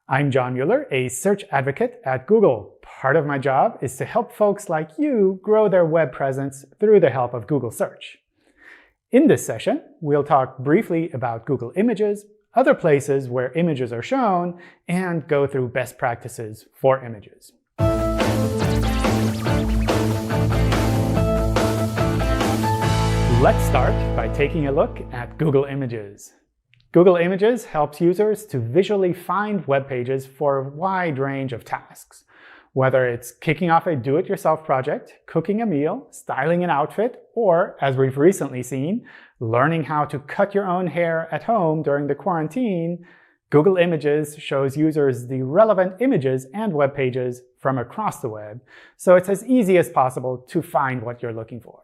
I'm John Mueller, a search advocate at Google. Part of my job is to help folks like you grow their web presence through the help of Google Search. In this session, we'll talk briefly about Google Images, other places where images are shown, and go through best practices for images. Let's start by taking a look at Google Images. Google Images helps users to visually find web pages for a wide range of tasks. Whether it's kicking off a do-it-yourself project, cooking a meal, styling an outfit, or, as we've recently seen, learning how to cut your own hair at home during the quarantine, Google Images shows users the relevant images and web pages from across the web, so it's as easy as possible to find what you're looking for.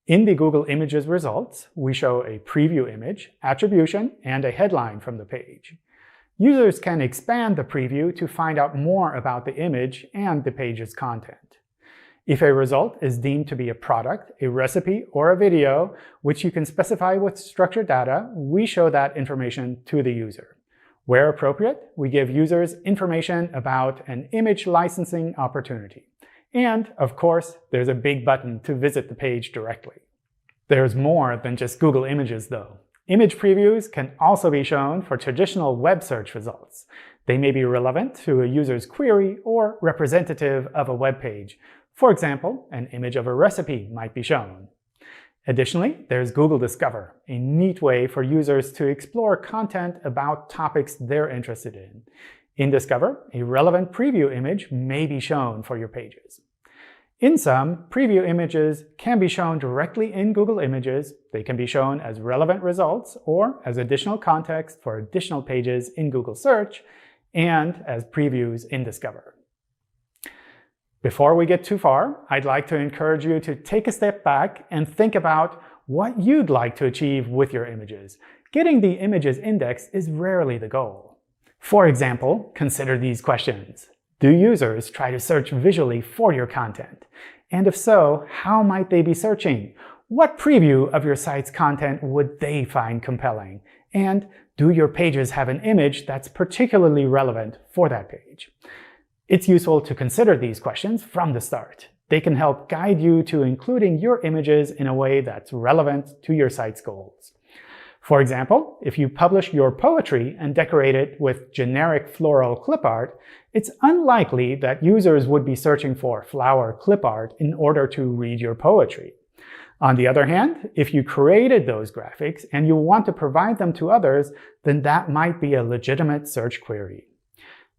In the Google Images results, we show a preview image, attribution, and a headline from the page. Users can expand the preview to find out more about the image and the page's content. If a result is deemed to be a product, a recipe, or a video, which you can specify with structured data, we show that information to the user. Where appropriate, we give users information about an image licensing opportunity. And, of course, there's a big button to visit the page directly. There's more than just Google Images, though. Image previews can also be shown for traditional web search results. They may be relevant to a user's query or representative of a web page. For example, an image of a recipe might be shown. Additionally, there's Google Discover, a neat way for users to explore content about topics they're interested in. In Discover, a relevant preview image may be shown for your pages. In sum, preview images can be shown directly in Google Images. They can be shown as relevant results or as additional context for additional pages in Google Search and as previews in Discover. Before we get too far, I'd like to encourage you to take a step back and think about what you'd like to achieve with your images. Getting the images index is rarely the goal. For example, consider these questions. Do users try to search visually for your content? And if so, how might they be searching? What preview of your site's content would they find compelling? And do your pages have an image that's particularly relevant for that page? It's useful to consider these questions from the start. They can help guide you to including your images in a way that's relevant to your site's goals. For example, if you publish your poetry and decorate it with generic floral clip art, it's unlikely that users would be searching for flower clip art in order to read your poetry. On the other hand, if you created those graphics and you want to provide them to others, then that might be a legitimate search query.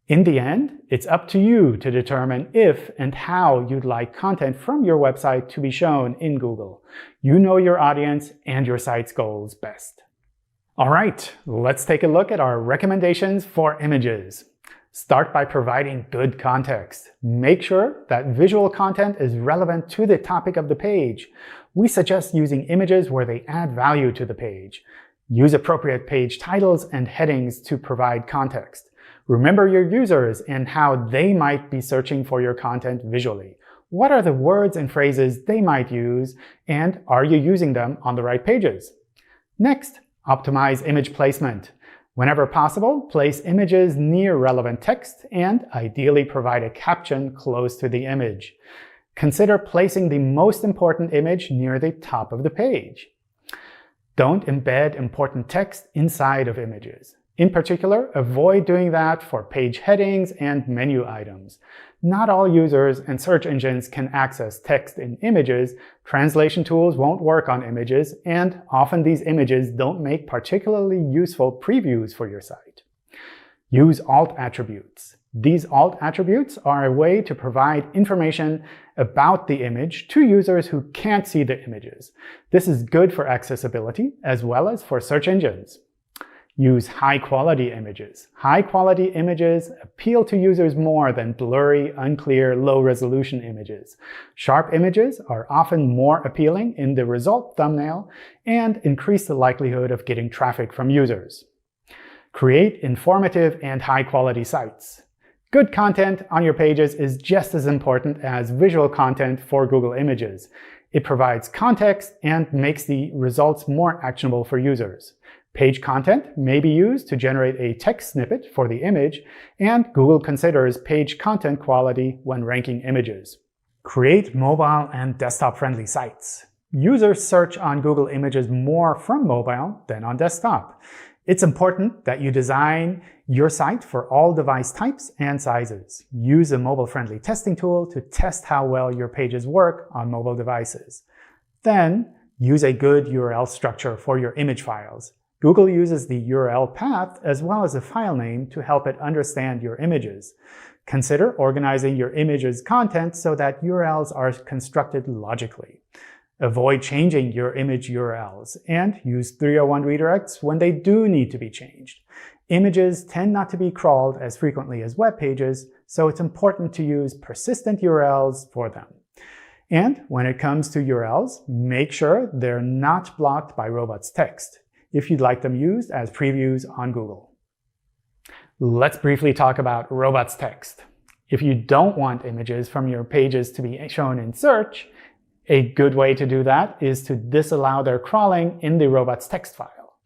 In the end, it's up to you to determine if and how you'd like content from your website to be shown in Google. You know your audience and your site's goals best. All right, let's take a look at our recommendations for images. Start by providing good context. Make sure that visual content is relevant to the topic of the page. We suggest using images where they add value to the page. Use appropriate page titles and headings to provide context. Remember your users and how they might be searching for your content visually. What are the words and phrases they might use, and are you using them on the right pages? Next, optimize image placement. Whenever possible, place images near relevant text and ideally provide a caption close to the image. Consider placing the most important image near the top of the page. Don't embed important text inside of images. In particular, avoid doing that for page headings and menu items. Not all users and search engines can access text in images, translation tools won't work on images, and often these images don't make particularly useful previews for your site. Use alt attributes. These alt attributes are a way to provide information about the image to users who can't see the images. This is good for accessibility as well as for search engines. Use high-quality images. High-quality images appeal to users more than blurry, unclear, low-resolution images. Sharp images are often more appealing in the result thumbnail and increase the likelihood of getting traffic from users. Create informative and high-quality sites. Good content on your pages is just as important as visual content for Google Images. It provides context and makes the results more actionable for users. Page content may be used to generate a text snippet for the image, and Google considers page content quality when ranking images. Create mobile and desktop-friendly sites. Users search on Google Images more from mobile than on desktop. It's important that you design your site for all device types and sizes. Use a mobile-friendly testing tool to test how well your pages work on mobile devices. Then, use a good URL structure for your image files. Google uses the URL path as well as the file name to help it understand your images. Consider organizing your image's content so that URLs are constructed logically. Avoid changing your image URLs, and use 301 redirects when they do need to be changed. Images tend not to be crawled as frequently as web pages, so it's important to use persistent URLs for them. And when it comes to URLs, make sure they're not blocked by robots text, if you'd like them used as previews on Google. Let's briefly talk about robots text. If you don't want images from your pages to be shown in search, a good way to do that is to disallow their crawling in the robots text file.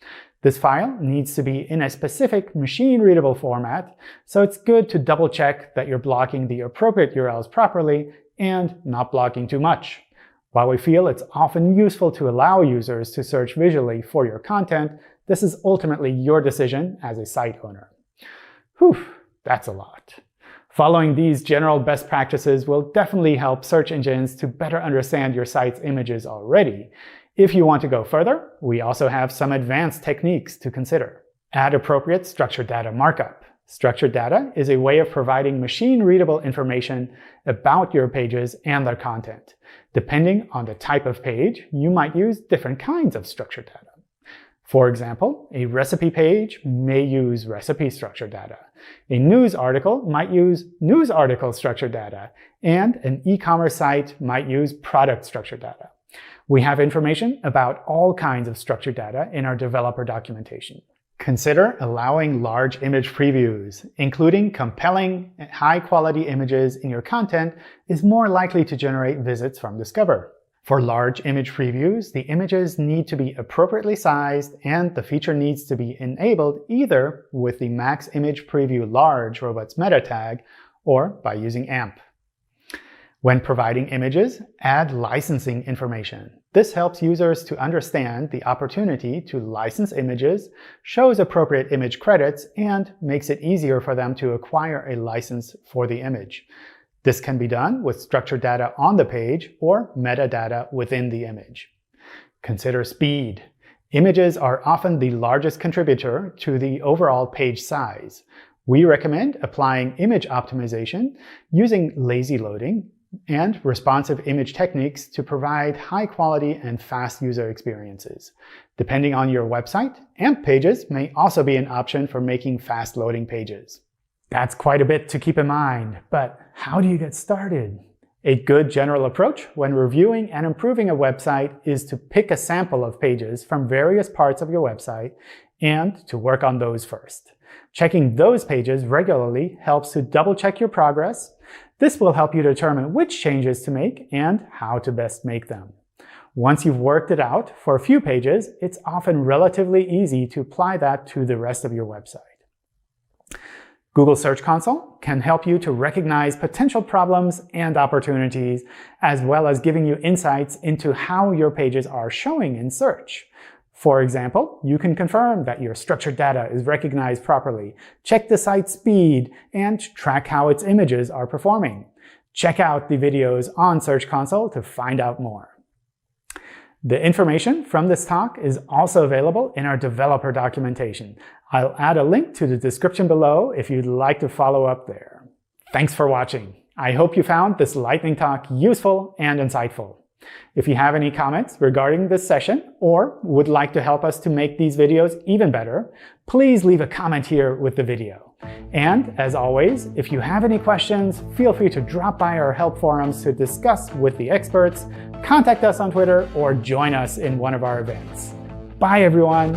This file needs to be in a specific machine-readable format, so it's good to double-check that you're blocking the appropriate URLs properly and not blocking too much. While we feel it's often useful to allow users to search visually for your content, this is ultimately your decision as a site owner. Whew, that's a lot. Following these general best practices will definitely help search engines to better understand your site's images already. If you want to go further, we also have some advanced techniques to consider. Add appropriate structured data markup. Structured data is a way of providing machine-readable information about your pages and their content. Depending on the type of page, you might use different kinds of structured data. For example, a recipe page may use recipe structured data. A news article might use news article structured data, and an e-commerce site might use product structured data. We have information about all kinds of structured data in our developer documentation. Consider allowing large image previews. Including compelling, high-quality images in your content is more likely to generate visits from Discover. For large image previews, the images need to be appropriately sized, and the feature needs to be enabled either with the Max Image Preview Large robots meta tag or by using AMP. When providing images, add licensing information. This helps users to understand the opportunity to license images, shows appropriate image credits, and makes it easier for them to acquire a license for the image. This can be done with structured data on the page or metadata within the image. Consider speed. Images are often the largest contributor to the overall page size. We recommend applying image optimization using lazy loading and responsive image techniques to provide high-quality and fast user experiences. Depending on your website, AMP pages may also be an option for making fast-loading pages. That's quite a bit to keep in mind, but how do you get started? A good general approach when reviewing and improving a website is to pick a sample of pages from various parts of your website and to work on those first. Checking those pages regularly helps to double-check your progress. This will help you determine which changes to make and how to best make them. Once you've worked it out for a few pages, it's often relatively easy to apply that to the rest of your website. Google Search Console can help you to recognize potential problems and opportunities, as well as giving you insights into how your pages are showing in search. For example, you can confirm that your structured data is recognized properly, check the site speed, and track how its images are performing. Check out the videos on Search Console to find out more. The information from this talk is also available in our developer documentation. I'll add a link to the description below if you'd like to follow up there. Thanks for watching. I hope you found this lightning talk useful and insightful. If you have any comments regarding this session or would like to help us to make these videos even better, please leave a comment here with the video. And as always, if you have any questions, feel free to drop by our help forums to discuss with the experts, contact us on Twitter, or join us in one of our events. Bye, everyone.